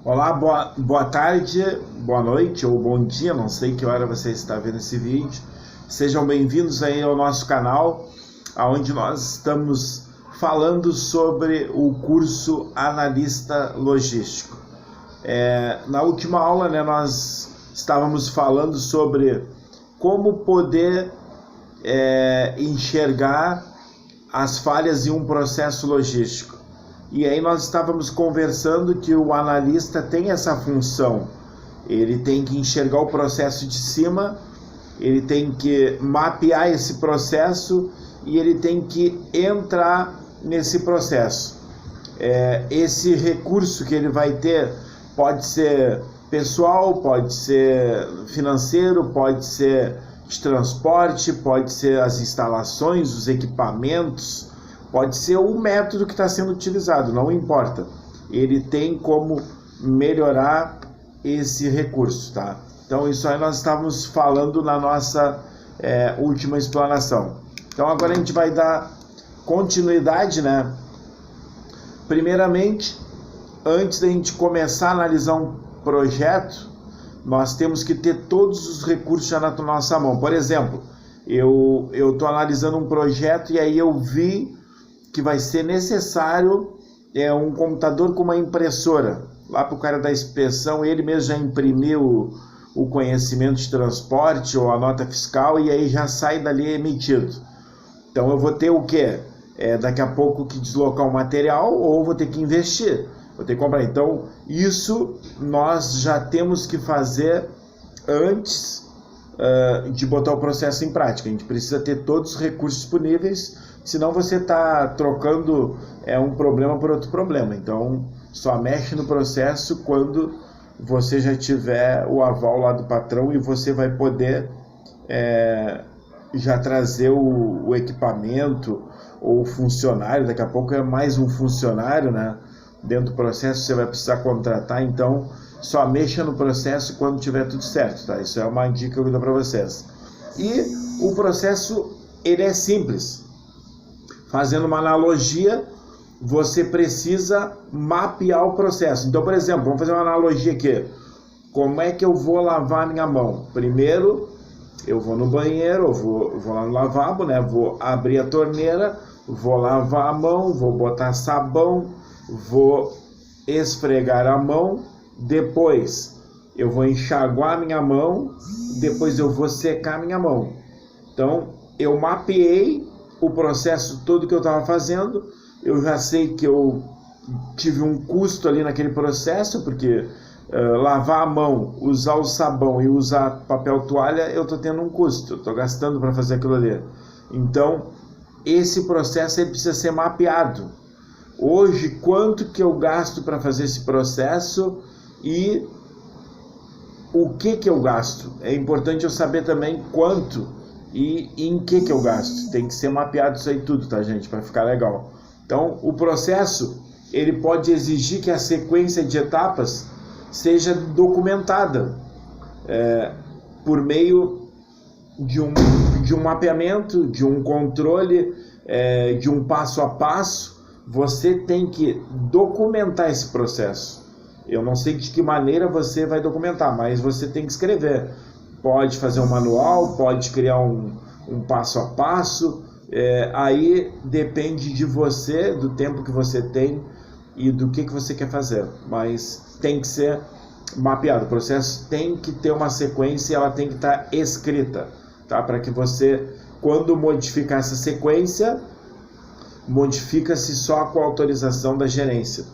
Olá, boa tarde, boa noite ou bom dia, não sei que hora você está vendo esse vídeo. Sejam bem-vindos aí ao nosso canal, onde nós estamos falando sobre o curso Analista Logístico. Na última aula, nós estávamos falando sobre como poder enxergar as falhas em um processo logístico. E aí nós estávamos conversando que o analista tem essa função, ele tem que enxergar o processo de cima, ele tem que mapear esse processo e ele tem que entrar nesse processo. Esse recurso que ele vai ter pode ser pessoal, pode ser financeiro, pode ser de transporte, pode ser as instalações, os equipamentos, pode ser o método que está sendo utilizado, não importa. Ele tem como melhorar esse recurso, tá? Então isso aí nós estávamos falando na nossa última explanação. Então agora a gente vai dar continuidade, né? Primeiramente, antes da gente começar a analisar um projeto, nós temos que ter todos os recursos já na nossa mão. Por exemplo, eu estou analisando um projeto e aí eu vi que vai ser necessário um computador com uma impressora. Lá para o cara da inspeção, ele mesmo já imprimiu o conhecimento de transporte ou a nota fiscal e aí já sai dali emitido. Então eu vou ter o quê? Daqui a pouco que deslocar o material ou vou ter que investir, vou ter que comprar. Então isso nós já temos que fazer antes de botar o processo em prática. A gente precisa ter todos os recursos disponíveis, senão você está trocando um problema por outro problema. Então só mexe no processo quando você já tiver o aval lá do patrão e você vai poder já trazer o equipamento ou o funcionário. Daqui a pouco é mais um funcionário, né? Dentro do processo você vai precisar contratar, então só mexa no processo quando tiver tudo certo, tá? Isso é uma dica que eu dou para vocês. E o processo, ele é simples. Fazendo uma analogia, você precisa mapear o processo. Então, por exemplo, vamos fazer uma analogia aqui. Como é que eu vou lavar minha mão? Primeiro, eu vou no banheiro, eu vou lá no lavabo, né? Vou abrir a torneira, vou lavar a mão, vou botar sabão, vou esfregar a mão, depois eu vou enxaguar minha mão, depois eu vou secar minha mão. Então, eu mapeei o processo todo que eu estava fazendo, eu já sei que eu tive um custo ali naquele processo, porque lavar a mão, usar o sabão e usar papel toalha, eu estou tendo um custo, eu estou gastando para fazer aquilo ali. Então, esse processo ele precisa ser mapeado. Hoje, quanto que eu gasto para fazer esse processo e o que eu gasto? É importante eu saber também quanto e em que eu gasto. Tem que ser mapeado isso aí tudo, tá, gente? Para ficar legal. Então, o processo, ele pode exigir que a sequência de etapas seja documentada por meio de um mapeamento, de um controle, de um passo a passo. Você tem que documentar esse processo. Eu não sei de que maneira você vai documentar, mas você tem que escrever. Pode fazer um manual, pode criar um passo a passo, aí depende de você, do tempo que você tem e do que você quer fazer, mas tem que ser mapeado. O processo tem que ter uma sequência, ela tem que estar escrita, tá? Para que você, quando modificar essa sequência, modifica-se só com a autorização da gerência,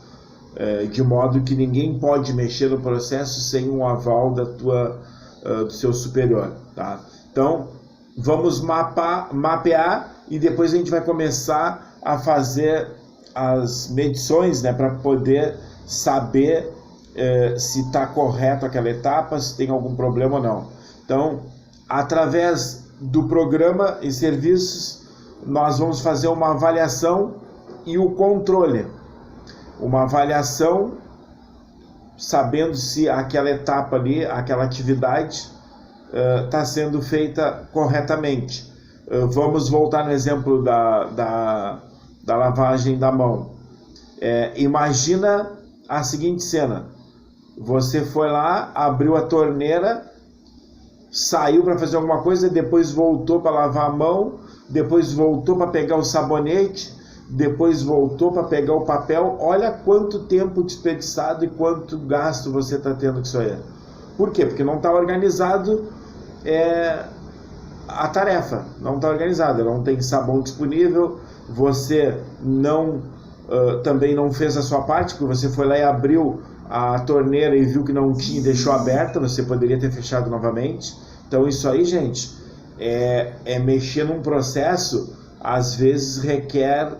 de modo que ninguém pode mexer no processo sem um aval do seu superior, tá? Então, vamos mapear e depois a gente vai começar a fazer as medições, né, para poder saber se está correto aquela etapa, se tem algum problema ou não. Então, através do programa e serviços, nós vamos fazer uma avaliação e o controle. Uma avaliação sabendo se aquela etapa ali, aquela atividade está sendo feita corretamente. Vamos voltar no exemplo da lavagem da mão. Imagina a seguinte cena: Você foi lá, abriu a torneira, saiu para fazer alguma coisa, depois voltou para lavar a mão, depois voltou para pegar o sabonete, depois voltou para pegar o papel. Olha quanto tempo desperdiçado e quanto gasto você está tendo com isso aí. Por quê? Porque não está organizado a tarefa, não está organizada, não tem sabão disponível, você também não fez a sua parte, porque você foi lá e abriu a torneira e viu que não tinha e deixou aberta, você poderia ter fechado novamente. Então isso aí, gente, é mexer num processo, às vezes requer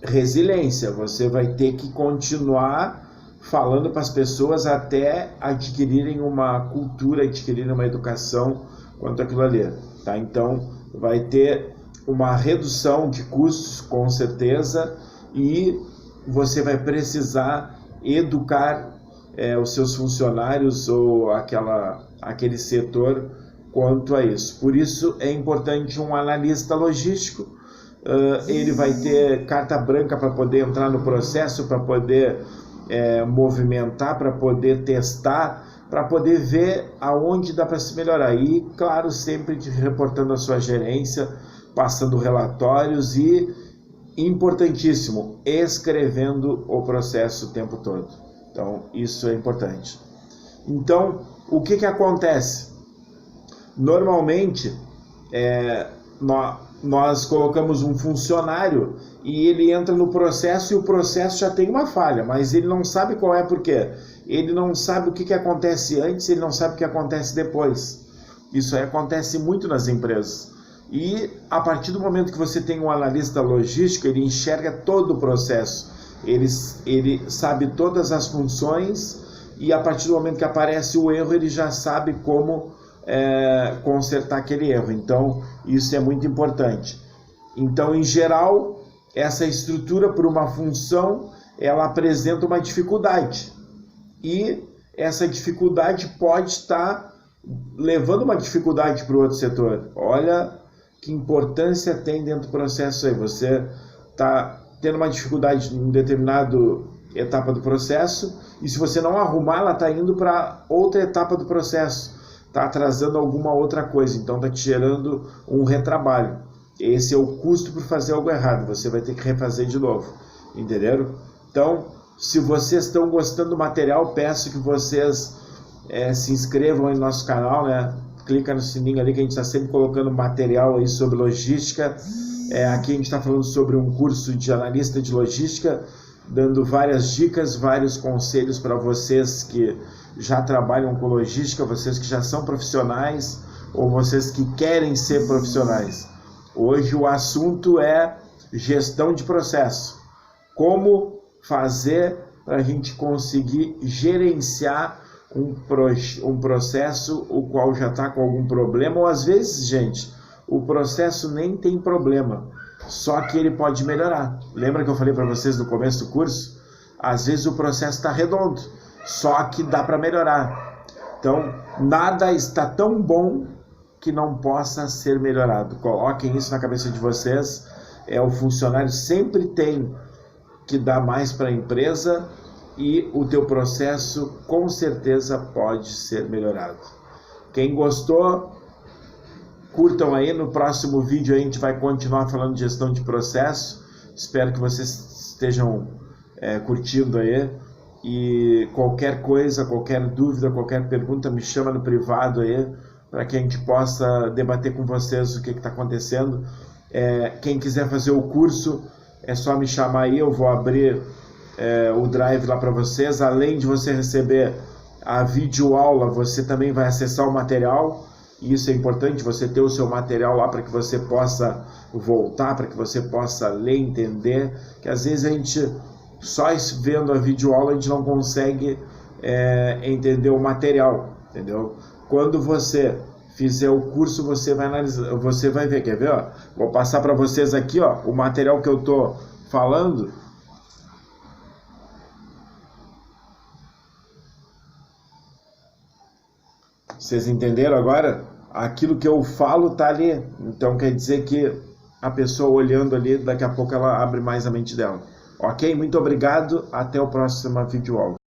resiliência. Você vai ter que continuar falando para as pessoas até adquirirem uma cultura, adquirirem uma educação quanto àquilo ali, tá? Então vai ter uma redução de custos, com certeza, e você vai precisar educar os seus funcionários ou aquele setor quanto a isso. Por isso é importante um analista logístico. Ele vai ter carta branca para poder entrar no processo, para poder movimentar, para poder testar, para poder ver aonde dá para se melhorar. E, claro, sempre reportando a sua gerência, passando relatórios e, importantíssimo, escrevendo o processo o tempo todo. Então, isso é importante. Então, o que acontece? Normalmente, nós colocamos um funcionário e ele entra no processo e o processo já tem uma falha, mas ele não sabe qual é, por quê? Ele não sabe o que acontece antes, ele não sabe o que acontece depois. Isso aí acontece muito nas empresas. E a partir do momento que você tem um analista logístico, ele enxerga todo o processo, ele sabe todas as funções e a partir do momento que aparece o erro, ele já sabe como consertar aquele erro. Então isso é muito importante. Então, em geral, essa estrutura por uma função, ela apresenta uma dificuldade e essa dificuldade pode estar levando uma dificuldade para o outro setor. Olha que importância tem dentro do processo aí. Você está tendo uma dificuldade em determinada etapa do processo e se você não arrumar, ela está indo para outra etapa do processo, está atrasando alguma outra coisa, então está te gerando um retrabalho. Esse é o custo por fazer algo errado, você vai ter que refazer de novo, entenderam? Então, se vocês estão gostando do material, peço que vocês se inscrevam aí no nosso canal, né? Clica no sininho ali que a gente está sempre colocando material aí sobre logística. Aqui a gente está falando sobre um curso de analista de logística, dando várias dicas, vários conselhos para vocês que já trabalham com logística, vocês que já são profissionais ou vocês que querem ser profissionais. Hoje o assunto é gestão de processo. Como fazer para a gente conseguir gerenciar um processo o qual já está com algum problema, ou às vezes, gente, o processo nem tem problema, só que ele pode melhorar. Lembra que eu falei para vocês no começo do curso? Às vezes o processo está redondo, só que dá para melhorar. Então, nada está tão bom que não possa ser melhorado. Coloquem isso na cabeça de vocês. O funcionário sempre tem que dar mais para a empresa e o teu processo com certeza pode ser melhorado. Quem gostou, curtam aí. No próximo vídeo a gente vai continuar falando de gestão de processo. Espero que vocês estejam curtindo aí. E qualquer coisa, qualquer dúvida, qualquer pergunta, me chama no privado aí, para que a gente possa debater com vocês o que está acontecendo. Quem quiser fazer o curso, é só me chamar aí, eu vou abrir o Drive lá para vocês. Além de você receber a videoaula, você também vai acessar o material. E isso é importante, você ter o seu material lá para que você possa voltar, para que você possa ler, entender. Que às vezes a gente, só vendo a videoaula, a gente não consegue entender o material, entendeu? Quando você fizer o curso, você vai analisar, você vai ver, quer ver? Ó? Vou passar para vocês aqui, ó, o material que eu estou falando. Vocês entenderam agora? Aquilo que eu falo tá ali. Então quer dizer que a pessoa olhando ali, daqui a pouco ela abre mais a mente dela. Ok? Muito obrigado. Até o próximo videoaula.